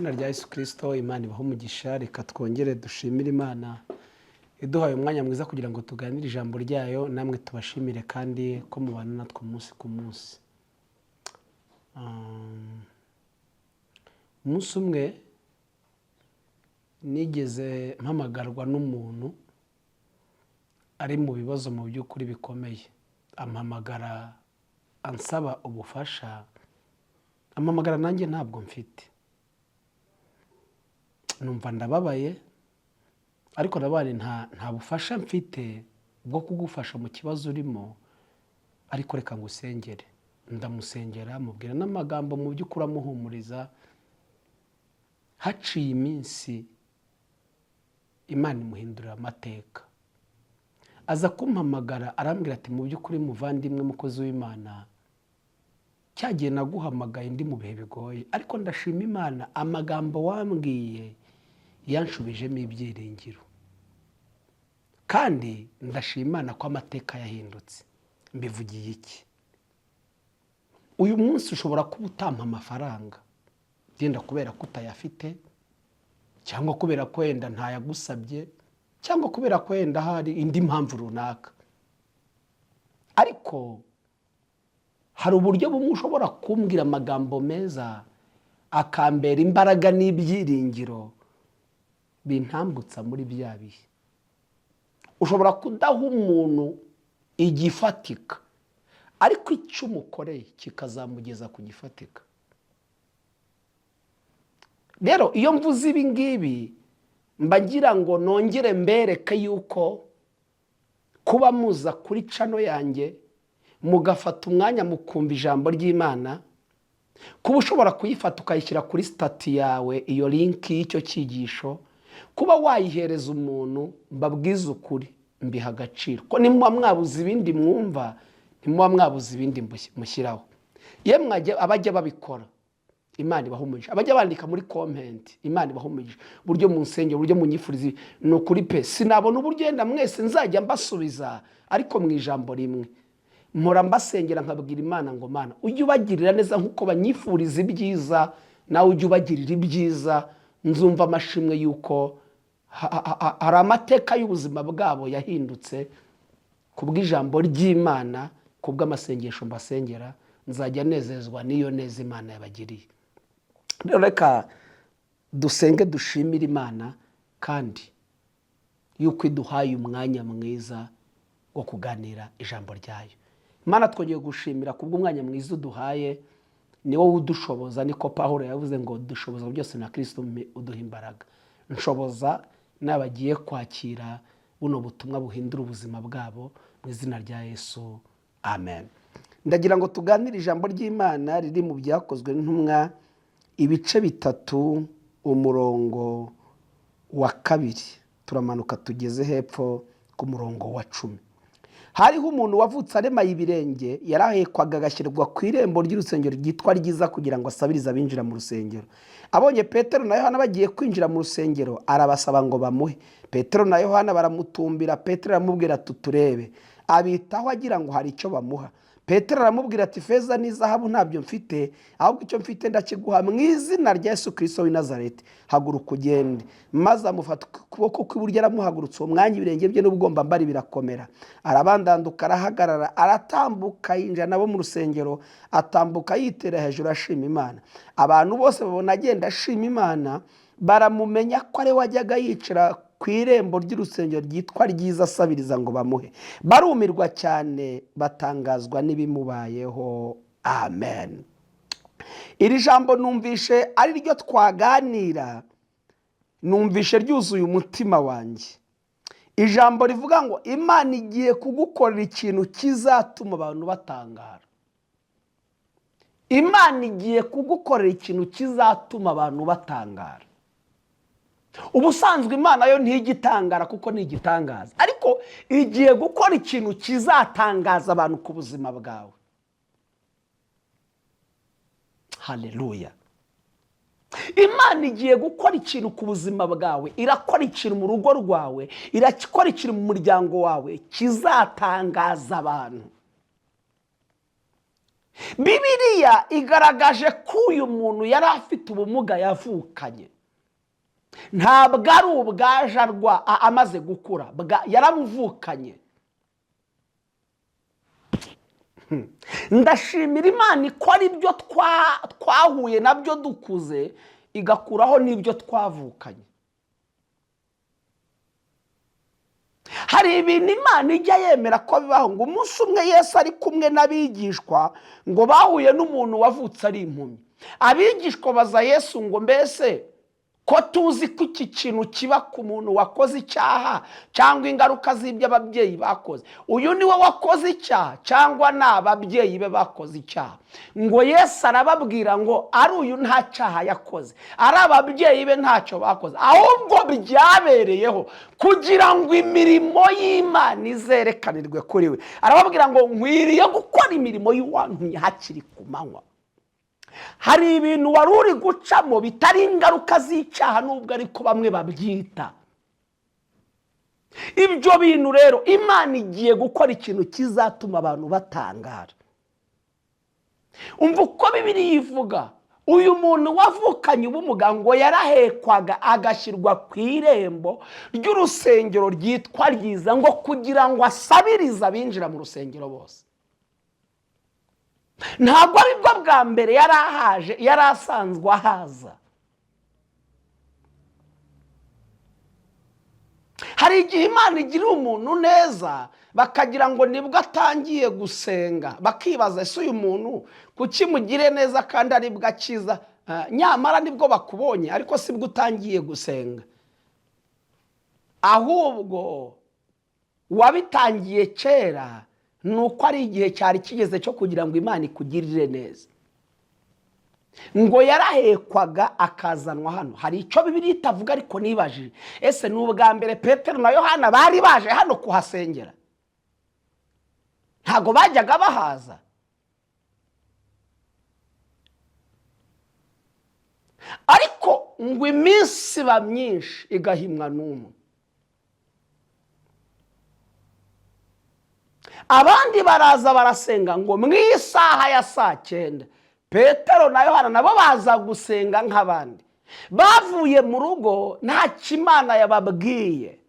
izina rya Yesu Kristo, Imana ibaho umugisha. Reka twongere dushimire Imana iduhaye umwanya mwiza kugira ngo tuganire ijambo ryayo, namwe tubashimire kandi ko mubana natwe umunsi ku munsi. Umunsi umwe nigeze mpamagarwa n'umuntu ari mu bibazo mu by'ukuri bikomeye. Ampamagara ansaba ubufasha, ampamagara nanjye ntabwo mfite. Numva ndababaye, ariko nabane nta bufasha mfite bwo kugufasha mu kibazo urimo, ariko reka ngusengere. Ndamusengera, mubwira n'amagambo mu by'ukuri amuhumuriza. Haciye iminsi Imana imuhindurira amateka. Aza kumpamagara arambwira ati, mu by'ukuri muvandimwe mukozi w'Imana, cyagiye naguhamagaye ndi mu bihe bigoye, ariko ndashima Imana, amagambo wambwiye yanshubijemo ibyiringiro, kandi ndashima Imana ko amateka yahindutse. Mbivugiye iki? Uyu munsi ushobora kuba utampa amafaranga genda kubera ko utayafite, cyangwa kubera ko wenda ntayagusabye, cyangwa kubera ko wenda hari indi mpamvu runaka. Ariko hari uburyo bumwe ushobora kumbwira amagambo meza akambera imbaraga n'ibyiringiro bintambutsa muri bya bihe. Ushobora kudaha umuntu igifatika, ariko icyo umukoreye kikazamugeza ku gifatika. Rero iyo mvuze ibi ngibi mba ngira ngo nongere mbereke yuko kuba muza kuri channel yanjye mugafata umwanya mukumva ijambo ry'Imana, kuba ushobora kuyifata ukayishyira kuri stati yawe iyo link y'icyo cyigisho, kuba wayihereza umuntu, mbabwiza ukuri mbiha agaciro. Ko nimuba mwabuze ibindi mwumva, nimuba mwabuze ibindi mushyiraho. Yemwe abajya babikora, Imana ibahumuje. Abajya bandika muri comment, Imana ibahumuje. Buryo mu nsengero, buryo mu nyifurizi, no kuri pe sinabona uburyo yenda mwese nzajya mbasubiza, ariko mu ijambo rimwe mpora mbasengera nkabwira Imana ngo Mana ujye ubagirira neza nkuko banyifuriza ibyiza, nawe ujye ubagirira ibyiza. Nzumva amashimwe yuko hari amateka y'ubuzima bwabo yahindutse kubw'ijambo ry'Imana, kubw'amasengesho mbasengera. Nzajya nezezwa n'iyo neza Imana yabagiriye. Rero reka dusenge dushimire Imana kandi yuko iduhaye umwanya mwiza wo kuganira ijambo ryayo. Imana twongeye gushimira kubw'umwanya mwiza uduhaye. Ni wowe udushoboza, niko Pawulo yavuze ngo dushoboza byose na Kristo uduha imbaraga. Nshoboza n'abagiye kwakira buno butumwa buhindura ubuzima bwabo mu izina rya Yesu, amen. Ndagira ngo tuganire ijambo ry'Imana riri mu Byakozwe n'Intumwa ibice 3 umurongo wa 2, turamanuka tugeze hepfo ku murongo wa 10. Hariho umuntu wavutse aremaye ibirenge, yarahekwaga agashyirwa ku irembo ry'urusengero ryitwa Ryiza kugira ngo asabirize abinjira mu rusengero. Abonye Petero na Yohana bagiye kwinjira mu rusengero, arabasaba ngo bamuhe. Petero na Yohana baramutumbira. Petero aramubwira ati, turebe. Abitaho agira ngo hari icyo bamuha. Petero aramubwira ati, feza n'izahabu ntabyo mfite, ahubwo icyo mfite ndakiguha mu izina rya Yesu Kristo w'i Nazareti. Haguruka ugende. Maze amufata ukuboko kw'iburyo aramuhagurutsa. Uwo mwanya ibirenge bye n'ubugombambari birakomera. Arabandanduka, arahagarara, aratambuka yinjira nabo mu rusengero. Atambuka yitera hejuru ashima Imana. Abantu bose babona agenda ashima Imana, baramumenya ko ari wajyaga yicara ku irembo ry'urusengero ryitwa Ryiza asabiriza ngo bamuhe. Barumirwa cyane, batangazwa n'ibimubayeho. Amen. Iri jambo numvishe ari ryo twaganira, numvishe ryuzuye umutima wanjye. Ijambo rivuga ngo Imana igiye kugukorera ikintu kizatuma abantu batangara. Imana igiye kugukorera ikintu kizatuma abantu batangara. Ubusanzwe Imana yo ntigitangara kuko ntigitangaza, ariko igiye gukora ikintu kizatangaza abantu ku buzima bwawe. Haleluya. Imana igiye gukora ikintu ku buzima bwawe, irakora ikintu mu rugo rwawe, irakora ikintu mu muryango wawe kizatangaza abantu. Bibiliya igaragaje ko uyu muntu yari afite ubumuga yavukanye, ntabwo ari ubwajarwa amaze gukura, yarabuvukanye. Ndashimira Imana ikora ibyo twahuye nabyo dukuze, igakuraho n'ibyo twavukanye. Hari ibintu Imana ijya yemera ko bibaho, ngo umunsi umwe Yesu ari kumwe n'abigishwa ngo bahuye n'umuntu wavutse ari impumyi. Abigishwa baza Yesu ngo mbese ko tuzi ko iki kintu kiba ku muntu wakoze icyaha cyangwa ingaruka z'ibyo ababyeyi bakoze, uyu ni we wakoze icyaha cyangwa ni ababyeyi be bakoze icyaha? Ngo Yesu arababwira ngo ari uyu nta cyaha yakoze, ari ababyeyi be ntacyo bakoze, ahubwo byabereyeho kugira ngo imirimo y'Imana izerekanirwe kuri we. Arababwira ngo nkwiriye gukora imirimo y'uwantumye hakiri ku manywa. Hari ibintu wari uri gucamo bitari ingaruka z'icyaha nubwo ariko bamwe babyita. Ibyo bintu rero Imana igiye gukora ikintu kizatuma abantu batangara. Umva uko Bibiliya ivuga, uyu muntu wavukanye ubumuga ngo yarahekwaga agashyirwa ku irembo ry'urusengero ryitwa Ryiza, ngo kugira ngo asabirize abinjira mu rusengero bose. Ntabwo ari bwo bwa mbere yari asanzwe ahaza. Hari igihe Imana igira umuntu neza bakagira ngo nibwo atangiye gusenga, bakibaza ese uyu muntu kuki mugire neza kandi ari bwo akiza, nyamara nibwo bakubonye ariko si bwo utangiye gusenga. Ahubwo wabitangiye kera, nuko ari igihe cyari kigeze cyo kugira ngo Imana ikugirire neza. Ngo yarahekwaga akazanwa hano. Hari icyo Bibiliya itavuga ariko nibajije, ese ni ubwa mbere Petero na Yohana bari baje hano kuhasengera? Ntago bajyaga bahaza? Ariko ngo iminsi iba myinshi igahimwa n'umwe. Abandi baraza barasenga ngo mu isaha ya 9:00 Petero na Yohana nabo baza gusenga nk'abandi. Bavuye mu rugo nta kimana yababwiye.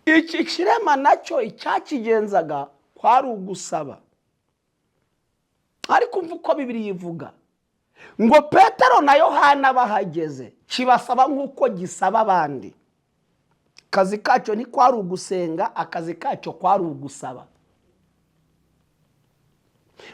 Iki kirema nacyo icyakigenzaga kwari ugusaba. Ariko umva uko Bibiliya ivuga, ngo Petero na Yohana bahageze kibasaba nk'uko gisaba abandi. Akazi kacyo ni kwari ugusenga, akazi kacyo kwari ugusaba.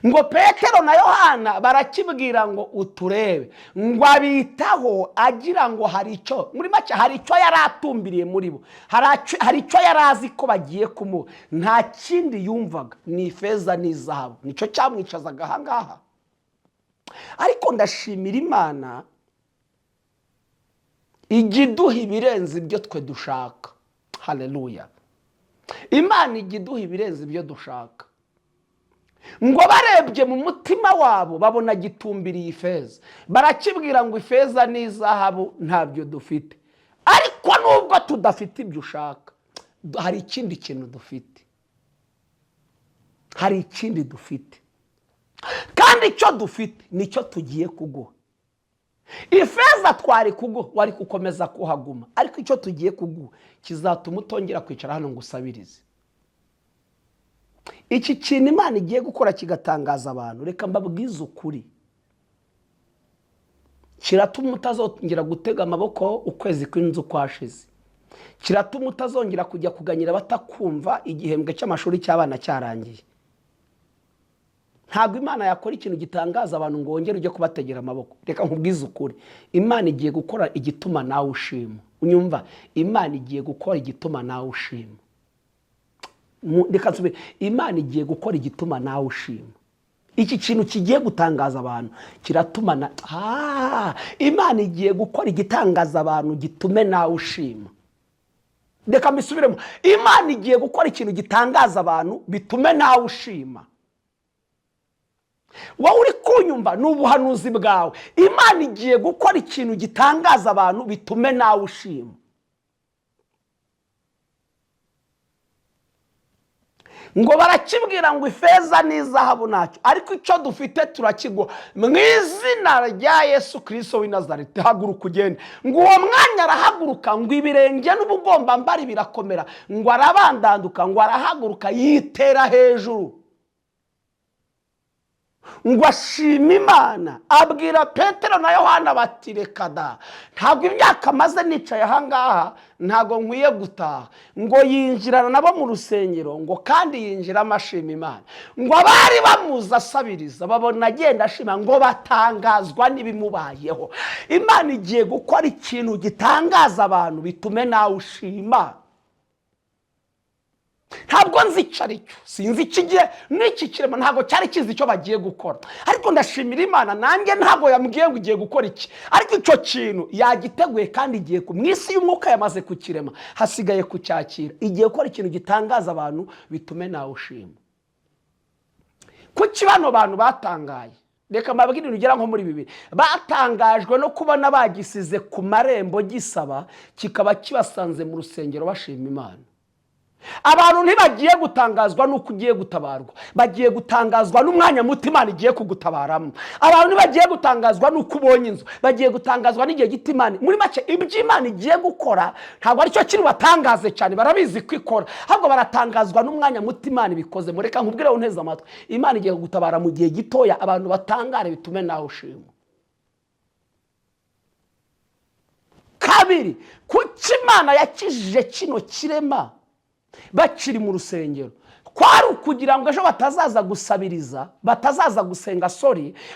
Ngo Petero na Yohana barakibwira ngo uturebe, ngo abitaho agira ngo hari icyo, muri make hari icyo yari atumbiriye muri bo, hari icyo yari azi ko bagiye kumuha. Nta kindi yumvaga ni ifeza n'izahabu, nicyo cyamwicazaga ahangaha. Ariko ndashimira Imana igiduha ibirenze ibyo twe dushaka. Haleluya. Imana igiduha ibirenze ibyo dushaka. Ngo barebye mu mutima wabo babona gitumbiriye ifeza, barakibwira ngo ifeza n'izahabu ntabyo dufite. Ariko nubwo tudafite ibyo ushaka, hari ikindi kintu dufite. Hari ikindi dufite, kandi icyo dufite nicyo tugiye kuguha. Ifeza twari kuguha wari gukomeza kuhaguma, ariko icyo tugiye kuguha kizatuma utongera kwicara hano ngo usabirize. Iki kintu Imana igiye gukora kigatangaza abantu, reka mbabwize ukuri, kiratuma utazongera gutega amaboko ukwezi kw'inzu kwashize. Kiratuma utazongera kujya kuganyira batakumva igihembwe cy'amashuri cy'abana cyarangiye. Ntabwo Imana yakora ikintu gitangaza abantu ngo wongere ujye kubategera amaboko. Reka nkubwize ukuri, Imana igiye gukora igituma nawe ushima. Unyumva? Imana igiye gukora igituma nawe ushima. Reka nsubire, Imana igiye gukora igituma nawe ushima. Iki kintu kigiye gutangaza abantu kiratuma Imana igiye gukora igitangaza abantu gitume nawe ushima. Reka mbisubiremo, Imana igiye gukora ikintu gitangaza abantu bitume nawe ushima. Wowe uri kunyumva n'ubuhanuzi bwawe, Imana igiye gukora ikintu gitangaza abantu bitume nawe ushima. ngo barakibwira ngo ifeza n'izahabu ntacyo, ariko icyo dufite turakiguha mu izina rya Yesu Kristo w'i Nazareti, haguruka ugende. ngo uwo mwanya arahaguruka, ngo ibirenge n'ubugombambari birakomera, ngo arabandanduka, ngo arahaguruka yitera hejuru, ngo ashima Imana, abwira Petero na Yohana bati reka da, ntabwo imyaka maze nicaye ahangaha ntabwo nkwiye gutaha. ngo yinjirana nabo mu rusengero, ngo kandi yinjiramo ashima Imana. ngo abari bamuzi asabiriza babona agenda ashima, ngo batangazwa n'ibimubayeho. Imana igiye gukora ikintu gitangaza abantu bitume nawe ushima. ntabwo nzi icyo ari cyo, sinzi ikigiye n'iki kirema, ntabwo cyari kizi icyo bagiye gukora, ariko ndashimira Imana nanjye ntabwo yambwiye ngo ugiye gukora iki, ariko icyo kintu yagiteguye kandi igiye mu isi y'umwuka yamaze kukirema, hasigaye kucyakira. igiye gukora ikintu gitangaza abantu bitume nawe ushima. kuki bano bantu batangaye? reka mbabwire urugero nko muri bibiri, batangajwe no kubona bagisize ku marembo gisaba, kikaba kibasanze mu rusengero bashima Imana. abantu ntibagiye gutangazwa nuko ugiye gutabarwa, bagiye gutangazwa n'umwanya muto Imana igiye kugutabaramo. abantu ntibagiye gutangazwa nuko ubonye inzu, bagiye gutangazwa n'igihe gito Imana. muri make ibyo Imana igiye gukora ntabwo aricyo kiri batangaze cyane, barabizi ko ikora, ahubwo baratangazwa n'umwanya muto Imana ibikoze. mureka nkubwire unteze amatwi, Imana igiye kugutabara mu gihe gitoya, abantu batangare bitume nawe ushima. kabiri, kuki Imana yakijije kino kirema bakiri mu rusengero? kwari ukugira ngo ejo batazaza gusabiriza, batazaza gusenga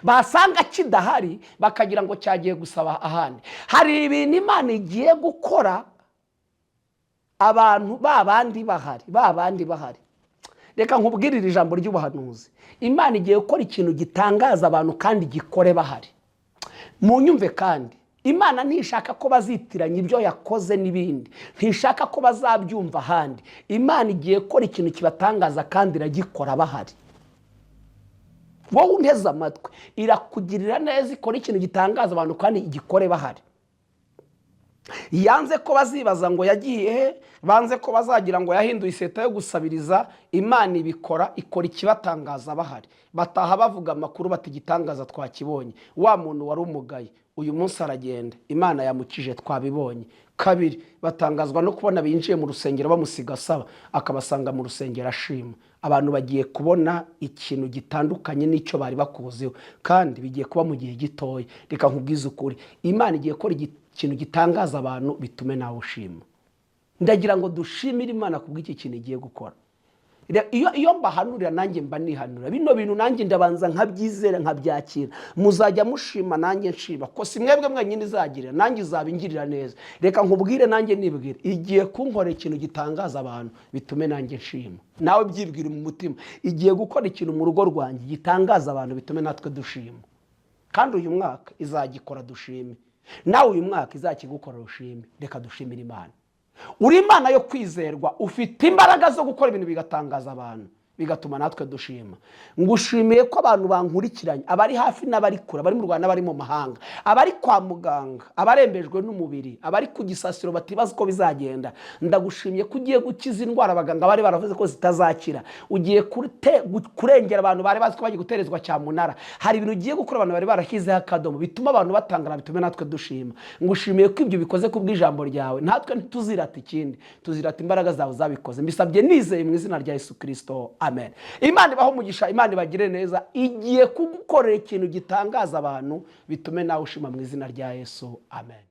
basanga kidahari bakagira ngo cyagiye gusaba ahandi. hari ibintu Imana igiye gukora abantu babandi bahari. reka nkubwirire ijambo ry'ubuhanuzi, Imana igiye gukora ikintu gitangaza abantu kandi gikore bahari. munyumve kandi, Imana ntishaka ko bazitiranya ibyo yakoze n'ibindi, ntishaka ko bazabyumva ahandi. Imana igiye gukora ikintu kibatangaza kandi iragikora bahari. wowe unteze amatwi, irakugirira neza, ikora ikintu gitangaza abantu kandi igikore bahari. yanze ko bazibaza ngo yagiye he, banze ko bazagira ngo yahinduye iseta yo gusabiriza. Imana ikora ikibatangaza bahari. bataha bavuga amakuru bati igitangaza twakibonye, wa muntu wari umugaye uyu munsi aragenda, Imana yamukije, twabibonye. kabiri, batangazwa no kubona binjiye mu rusengero bamusiga asaba, akabasanga mu rusengero ashima. abantu bagiye kubona ikintu gitandukanye n'icyo bari bakuziho, kandi bigiye kuba mu gihe gitoya. reka nkubwize ukuri, Imana igiye gukora ikintu gitangaza abantu bitume nawe ushima. ndagira ngo dushimire Imana kubw'iki kintu igiye gukora. iyo mbahanurira nanjye mba nihanura bino bintu, nanjye ndabanza nkabyizera nkabyakira. muzajya mushima nanjye nshima, ko si mwebwe mwenyine izagirira, nanjye izabingirira neza. reka nkubwire nanjye nibwire, igiye kunkorera ikintu gitangaza abantu bitume nanjye nshima. nawe byibwire mu mutima, igiye gukora ikintu mu rugo rwanjye gitangaza abantu bitume natwe dushima. kandi uyu mwaka izagikora dushime, nawe uyu mwaka izakigukora ushime. reka dushimire Imana. uri Imana yo kwizerwa, ufite imbaraga zo gukora ibintu bigatangaza abantu, bigatuma natwe dushima. ngushimiye ko abantu bankurikiranye, abari hafi n'abari kure, abari mu Rwanda n'abari mu mahanga, abari kwa muganga, abarembejwe n'umubiri, abari ku gisasiro batibaza uko bizagenda. ndagushimiye ko ugiye gukiza indwara abaganga bari baravuze ko zitazakira. ugiye kurengera abantu bari bazi ko bagiye guterezwa cyamunara. hari ibintu ugiye gukora abantu bari barashyizeho akadomo bituma abantu batangara, bitume natwe dushima. ngushimiye ko ibyo bikoze ku bw'ijambo ryawe, natwe ntituzirata ikindi, tuzirata imbaraga zawe zabikoze. mbisabye nizeye mu izina rya Yesu Kristo, amen. Imana ibaho umugisha, Imana ibagire neza. igiye kugukorera ikintu gitangaza abantu bitume nawe ushima mu izina rya Yesu, amen.